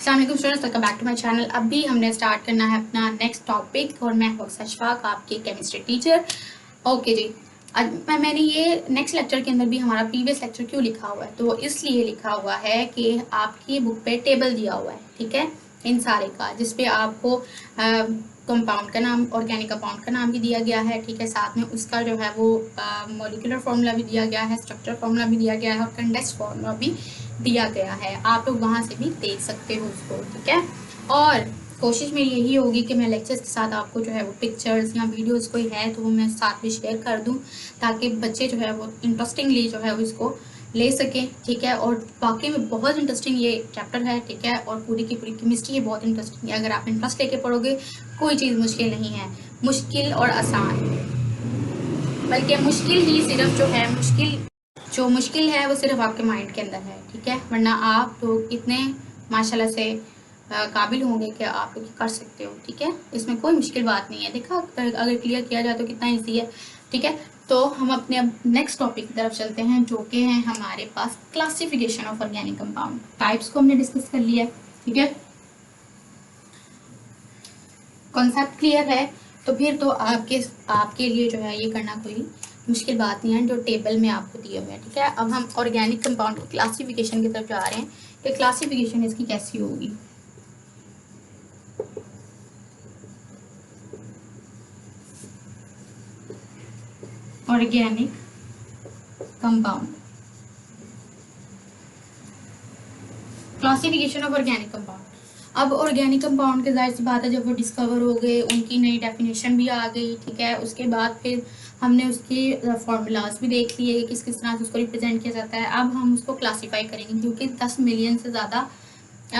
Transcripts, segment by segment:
अस्सलाम वालेकुम students, welcome back to my channel. अभी हमने स्टार्ट करना है अपना नेक्स्ट टॉपिक और मैं हूँ अशफाक, आपकी केमिस्ट्री टीचर। ओके जी, आज मैंने ये नेक्स्ट लेक्चर के अंदर भी हमारा प्रीवियस लेक्चर क्यों लिखा हुआ है, तो इसलिए लिखा हुआ है कि आपकी बुक पे टेबल दिया हुआ है, ठीक है, इन सारे का, जिसपे आपको कंपाउंड का नाम, ऑर्गेनिक कंपाउंड का नाम भी दिया गया है, ठीक है, साथ में उसका जो है वो मॉलिक्यूलर फार्मूला भी दिया गया है, स्ट्रक्चर फार्मूला भी दिया गया है और कंडेंस्ड फार्मूला भी दिया गया है। आप लोग वहाँ से भी देख सकते हो उसको, ठीक है। और कोशिश मेरी यही होगी कि मैं लेक्चर्स के साथ आपको जो है वो पिक्चर्स या वीडियोस कोई है तो वो मैं साथ में शेयर कर दूं, ताकि बच्चे जो है वो इंटरेस्टिंगली जो है वो इसको ले सकें, ठीक है। और वाकई में बहुत इंटरेस्टिंग ये चैप्टर है, ठीक है, और पूरी की पूरी केमिस्ट्री ये बहुत इंटरेस्टिंग है। अगर आप इंटरेस्ट लेके पढ़ोगे कोई चीज़ मुश्किल नहीं है, मुश्किल और आसान, बल्कि मुश्किल ही सिर्फ जो मुश्किल है वो सिर्फ आपके माइंड के अंदर है, ठीक है, वरना आप लोग इतने माशाल्लाह से काबिल होंगे कि आप लोग कर सकते हो, ठीक है। इसमें कोई मुश्किल बात नहीं है, देखा अगर क्लियर किया जाए तो कितना ईजी है, ठीक है। तो हम अपने अब नेक्स्ट टॉपिक की तरफ चलते हैं, जो कि है हमारे पास classification of organic compound. Types को हमने डिस्कस कर लिया, ठीक है, कॉन्सेप्ट क्लियर है। तो फिर तो आपके लिए जो है ये करना कोई मुश्किल बात नहीं है, जो टेबल में आपको दिए हुए हैं, ठीक है। अब हम ऑर्गेनिक कंपाउंड की क्लासिफिकेशन की तरफ जा रहे हैं कि क्लासिफिकेशन इसकी कैसी होगी। Organic compound, classification of organic compound. अब ऑर्गेनिक कंपाउंड के जाहिर सी बात है, जब वो डिस्कवर हो गए, उनकी नई डेफिनेशन भी आ गई, ठीक है, उसके बाद फिर हमने उसके फार्मूलाज भी देख लिए कि किस किस तरह से उसको रिप्रेजेंट किया जाता है। अब हम उसको क्लासीफाई करेंगे, क्योंकि 10 मिलियन से ज़्यादा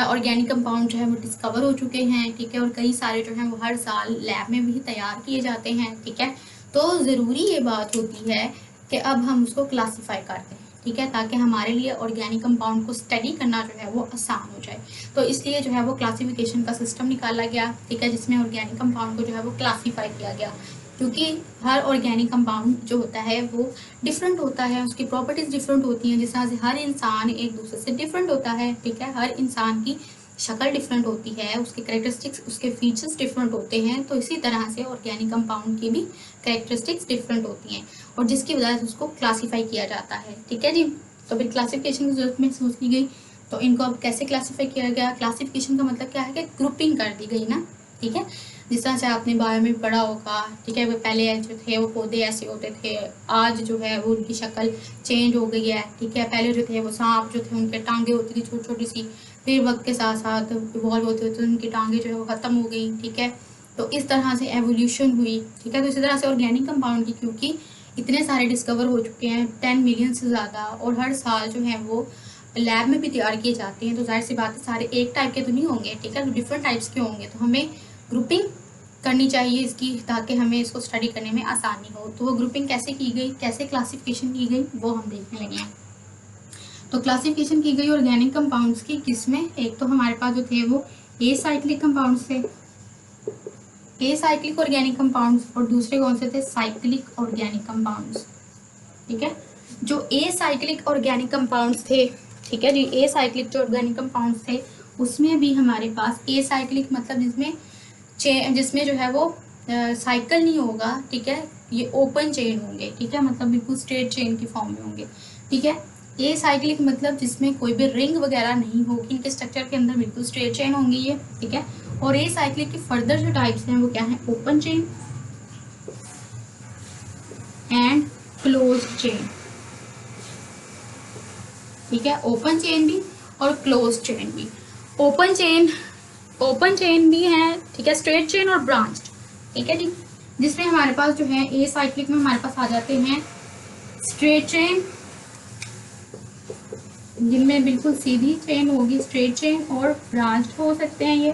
ऑर्गेनिक कंपाउंड जो है वो डिस्कवर हो चुके हैं, ठीक है, और कई सारे जो हैं वो हर साल लैब में भी तैयार किए जाते हैं, ठीक है। तो ज़रूरी ये बात होती है कि अब हम उसको क्लासीफाई करते हैं, ठीक है, ताकि हमारे लिए ऑर्गेनिक कंपाउंड को स्टडी करना जो है वो आसान हो जाए। तो इसलिए जो है वो क्लासिफिकेशन का सिस्टम निकाला गया, ठीक है, जिसमें ऑर्गेनिक कंपाउंड को जो है वो क्लासीफाई किया गया, क्योंकि हर ऑर्गेनिक कंपाउंड जो होता है वो डिफरेंट होता है, उसकी प्रॉपर्टीज़ डिफरेंट होती हैं, जिस तरह से हर इंसान एक दूसरे से डिफरेंट होता है, ठीक है, हर इंसान की शक्ल डिफरेंट होती है, उसके करेक्टरिस्टिक्स, उसके फीचर्स डिफरेंट होते हैं, तो इसी तरह से ऑर्गेनिक कंपाउंड की भी करेक्टरिस्टिक्स डिफरेंट होती हैं, और जिसकी वजह से उसको क्लासीफाई किया जाता है, ठीक है जी। तो फिर क्लासिफिकेशन की जरूरत महसूस की गई, तो इनको अब कैसे क्लासीफाई किया गया। क्लासिफिकेशन का मतलब क्या है कि ग्रुपिंग कर दी गई ना, ठीक है, जिस तरह से आपने बायो में पढ़ा होगा, ठीक है, वो पहले जो थे वो पौधे ऐसे होते थे, आज जो है वो उनकी शक्ल चेंज हो गई है, ठीक है। पहले जो थे वो सांप जो थे उनके टांगे होती थी छोटी छोटी सी, फिर वक्त के साथ साथ इवॉल्व होते होते उनकी टांगे जो है वो ख़त्म हो गई, ठीक है। तो इस तरह से एवोल्यूशन हुई, ठीक है। तो इसी तरह से ऑर्गेनिक कंपाउंड की, क्योंकि इतने सारे डिस्कवर हो चुके हैं 10 मिलियन से ज़्यादा, और हर साल जो है वो लैब में भी तैयार किए जाते हैं, तो जाहिर सी बात है सारे एक टाइप के तो नहीं होंगे, ठीक है, तो डिफरेंट टाइप्स के होंगे, तो हमें ग्रुपिंग करनी चाहिए इसकी, ताकि हमें इसको स्टडी करने में आसानी हो। तो वो ग्रुपिंग कैसे की गई, कैसे क्लासिफिकेशन की गई, वो हम देखने लगे हैं। तो क्लासिफिकेशन की गई ऑर्गेनिक कंपाउंड्स की किसमें, एक तो हमारे पास जो थे वो ए साइक्लिक कंपाउंड्स थे, ए साइक्लिक ऑर्गेनिक कंपाउंड्स, और दूसरे कौन से थे, साइक्लिक ऑर्गेनिक कंपाउंड्स, ठीक है। जो ए साइक्लिक ऑर्गेनिक कंपाउंड्स थे, ठीक है जी, ए साइक्लिक जो ऑर्गेनिक कंपाउंड्स थे उसमें भी हमारे पास ए साइक्लिक मतलब जिसमें जो है वो साइकिल नहीं होगा, ठीक है, ये ओपन चेन होंगे, ठीक है, मतलब बिल्कुल स्ट्रेट चेन की फॉर्म में होंगे, ठीक है। ए साइक्लिक मतलब जिसमें कोई भी रिंग वगैरह नहीं होगी, इनके स्ट्रक्चर के अंदर बिल्कुल स्ट्रेट चेन होंगी ये, ठीक है। और ए साइक्लिक की फर्दर जो टाइप्स हैं वो क्या है, open chain and close chain, ठीक है, ओपन चेन भी और क्लोज चेन भी। ओपन चेन भी है, ठीक है, स्ट्रेट चेन और ब्रांच्ड, ठीक है जी, जिसमें हमारे पास जो है ए साइक्लिक में हमारे पास आ जाते हैं स्ट्रेट चेन, जिनमें बिल्कुल सीधी चेन होगी, स्ट्रेट चेन, और ब्रांच्ड हो सकते हैं ये,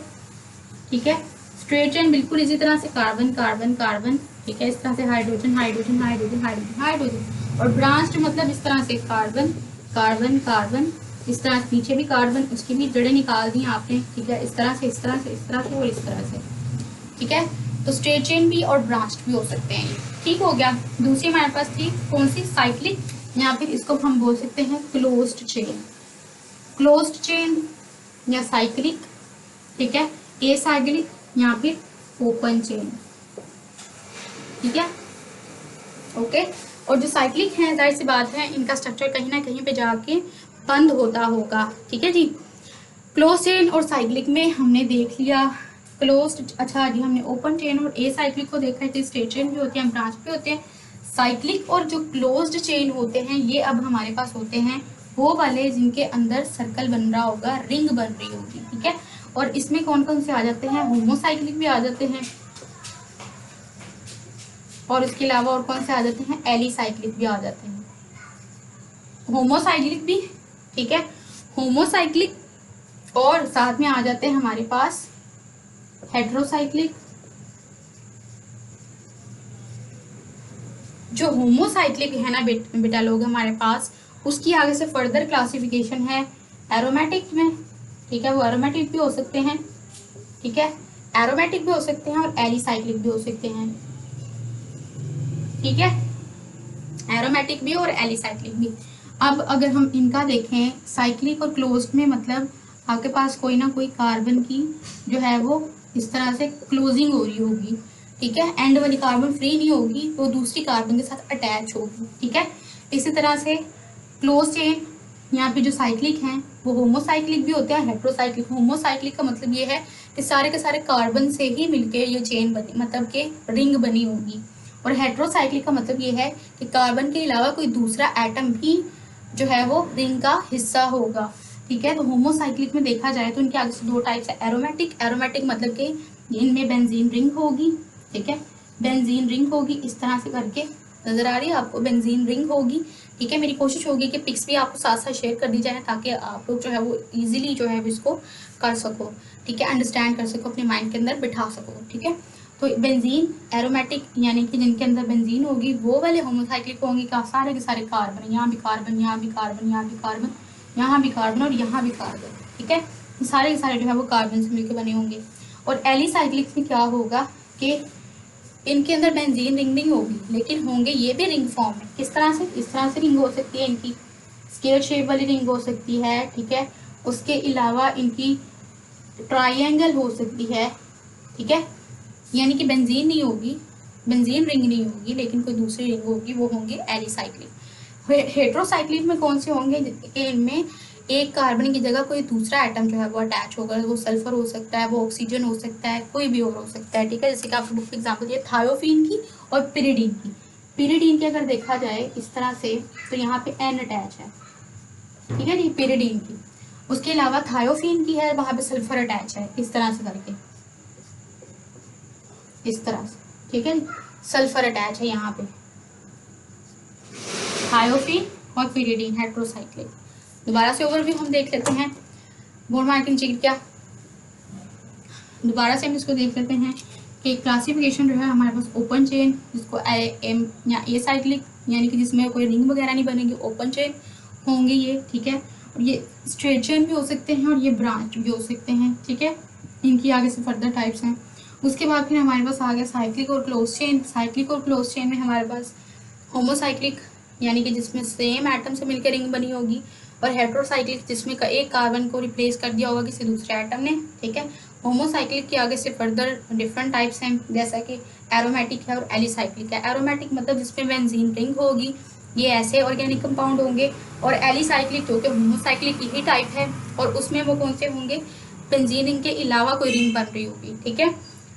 ठीक है। स्ट्रेट चेन बिल्कुल इसी तरह से कार्बन कार्बन कार्बन, ठीक है, इस तरह से hydrogen hydrogen hydrogen hydrogen hydrogen, और ब्रांच्ड मतलब इस तरह से कार्बन कार्बन कार्बन, इस तरह से नीचे भी कार्बन, उसकी भी जड़ें निकाल दी आपने, ठीक है, इस तरह से इस तरह से इस तरह से और इस तरह से, ठीक है। तो स्ट्रेट चेन भी और ब्रांच्ड भी हो सकते हैं ये, ठीक हो गया। दूसरी हमारे पास थी कौन सी, साइक्लिक, या फिर इसको हम बोल सकते हैं क्लोज्ड चेन, क्लोज्ड चेन या साइक्लिक, ठीक है, एसाइक्लिक या फिर ओपन चेन, ठीक है, ओके। और जो साइक्लिक है जाहिर सी बात है इनका स्ट्रक्चर कहीं ना कहीं पे जाके बंद होता होगा, ठीक है जी। क्लोज चेन और साइक्लिक में हमने देख लिया क्लोज, अच्छा जी, हमने ओपन चेन और ए साइक्लिक को देखा है, स्ट्रेट चेन भी होते हैं, ब्रांच भी होते हैं। साइक्लिक और जो क्लोज्ड चेन होते हैं ये अब हमारे पास होते हैं वो वाले जिनके अंदर सर्कल बन रहा होगा, रिंग बन रही होगी, ठीक है। और इसमें कौन कौन से आ जाते हैं, होमोसाइक्लिक भी आ जाते हैं, और इसके अलावा और कौन से आ जाते हैं, एलिसाइक्लिक भी आ जाते हैं, होमोसाइक्लिक भी, ठीक है, होमोसाइक्लिक और साथ में आ जाते हैं हमारे पास हेट्रोसाइक्लिक। जो होमोसाइक्लिक है ना बेटा लोग हमारे पास, उसकी आगे से फर्दर क्लासिफिकेशन है एरोमेटिक में, ठीक है, वो एरोमेटिक भी हो सकते हैं, ठीक है, एरोमेटिक भी हो सकते हैं और एलिसाइक्लिक भी हो सकते हैं, ठीक है, एरोमेटिक भी और एलिसाइक्लिक भी। अब अगर हम इनका देखें साइक्लिक और क्लोज्ड में, मतलब आपके पास कोई ना कोई कार्बन की जो है वो इस तरह से क्लोजिंग हो रही होगी, ठीक है, एंड वाली कार्बन फ्री नहीं होगी, वो दूसरी कार्बन के साथ अटैच होगी, ठीक है। इसी तरह से क्लोज चेन यहाँ पे जो साइक्लिक हैं वो होमोसाइक्लिक भी होते हैं, हेट्रोसाइक्लिक। होमोसाइक्लिक का मतलब ये है कि सारे के सारे कार्बन से ही मिलके ये चेन बनी, मतलब कि रिंग बनी होगी। और हेट्रोसाइक्लिक का मतलब ये है कि कार्बन के अलावा कोई दूसरा एटम भी जो है वो रिंग का हिस्सा होगा, ठीक है। तो होमोसाइक्लिक में देखा जाए तो इनके आगे से दो टाइप्स है, एरोमेटिक। एरोमेटिक मतलब कि इनमें बेंजीन रिंग होगी, ठीक है, बेंजीन रिंग होगी, इस तरह से करके नजर आ रही है आपको, बेंजीन रिंग होगी, ठीक है। मेरी कोशिश होगी कि पिक्स भी आपको साथ साथ शेयर कर दी जाए ताकि आप लोग जो है वो इजीली जो है इसको कर सको, ठीक है, अंडरस्टैंड कर सको, अपने माइंड के अंदर बिठा सको, ठीक है। तो बेंजीन एरोमेटिक यानी कि जिनके अंदर बेंजीन होगी वो वाले होमोसाइक्लिक होंगे, का सारे के सारे कार्बन, यहाँ भी कार्बन, यहाँ भी कार्बन, यहाँ भी कार्बन, यहाँ भी कार्बन और यहाँ भी कार्बन, ठीक है, सारे के सारे जो है वो कार्बन से मिलकर बने होंगे। और एलिसाइक्लिक में क्या होगा कि इनके अंदर बेंजीन रिंग नहीं होगी लेकिन होंगे ये भी रिंग फॉर्म में। किस तरह से, इस तरह से रिंग हो सकती है, इनकी स्क्वायर शेप वाली रिंग हो सकती है, ठीक है। उसके अलावा इनकी ट्राइंगल हो सकती है, ठीक है, यानी कि बेंजीन नहीं होगी, बेंजीन रिंग नहीं होगी लेकिन कोई दूसरी रिंग होगी, वो होंगे एलिसाइक्लिक। हेट्रोसाइक्लिक में कौन से होंगे कि इनमें एक कार्बन की जगह कोई दूसरा एटम जो है वो अटैच होगा, वो सल्फर हो सकता है, वो ऑक्सीजन हो सकता है, कोई भी और हो सकता है, ठीक है। जैसे कि आपको बुक एग्जाम्पल दिए थायोफीन की और पिरिडीन की। पिरिडीन की अगर देखा जाए इस तरह से तो यहाँ पे एन अटैच है, ठीक है जी, पिरिडीन की। उसके अलावा थायोफीन की है, वहां पे सल्फर अटैच है, इस तरह से करके, इस तरह से, ठीक है, सल्फर अटैच है यहाँ पे, थायोफीन और पिरिडीन हेट्रोसाइक्लिक। दोबारा से ओवरव्यू हम देख लेते हैं, बोर्ड मार्किंग चीज क्या, दोबारा से हम इसको देख लेते हैं कि क्लासिफिकेशन जो है हमारे पास ओपन चेन, जिसको एम या ए साइक्लिक यानी कि जिसमें कोई रिंग वगैरह नहीं बनेगी, ओपन चेन होंगे ये, ठीक है। और ये स्ट्रेट चेन भी हो सकते हैं और ये ब्रांच भी हो सकते हैं, ठीक है। इनकी आगे से फर्दर टाइप्स हैं। उसके बाद फिर हमारे पास आ गया साइक्लिक और क्लोज चेन। साइक्लिक और क्लोज चेन में हमारे पास होमोसाइक्लिक यानी कि जिसमें सेम एटम से मिलकर रिंग बनी होगी, और हेट्रोसाइक्लिक जिसमें एक कार्बन को रिप्लेस कर दिया होगा किसी दूसरे एटम ने, ठीक है। होमोसाइक्लिक के आगे से फर्दर डिफरेंट टाइप्स हैं, जैसा कि एरोमेटिक है और एलिसाइक्लिक है। एरोमेटिक मतलब जिसमें बेंजीन रिंग होगी, ये ऐसे ऑर्गेनिक कंपाउंड होंगे। और एलिसाइक्लिक जो कि होमोसाइक्लिक ही टाइप है, और उसमें वो कौन से होंगे, बेंजीन रिंग के अलावा कोई रिंग बन रही होगी, ठीक है,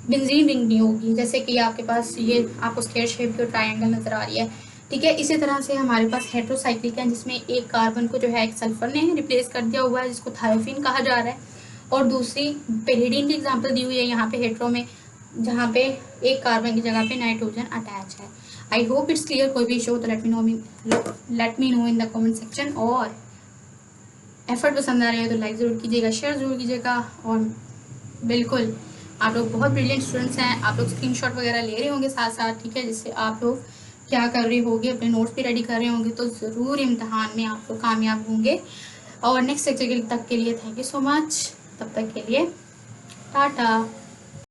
बेंजीन रिंग नहीं होगी। जैसे कि आपके पास ये आपको स्क्वायर शेप की ट्रायंगल नजर आ रही है, ठीक है। इसी तरह से हमारे पास हेट्रोसाइक्लिक है जिसमें एक कार्बन को जो है एक सल्फर ने रिप्लेस कर दिया हुआ है, जिसको थायोफीन कहा जा रहा है। और दूसरी पेरिडीन की एग्जांपल दी हुई है यहाँ पे हेट्रो में, जहाँ पे एक कार्बन की जगह पे नाइट्रोजन अटैच है। I hope it's clear. कोई भी इशू तो let me know in the comment section. और एफर्ट पसंद आ रही है तो लाइक ज़रूर कीजिएगा, शेयर ज़रूर कीजिएगा। और बिल्कुल आप लोग बहुत ब्रिलियंट स्टूडेंट्स हैं, आप लोग स्क्रीनशॉट वगैरह ले रहे होंगे साथ साथ, ठीक है, जिससे आप लोग क्या कर रहे होंगे, अपने नोट्स भी रेडी कर रहे होंगे, तो ज़रूर इम्तहान में आप लोग कामयाब होंगे। और नेक्स्ट लेक्चर तक के लिए थैंक यू सो मच। तब तक के लिए टाटा।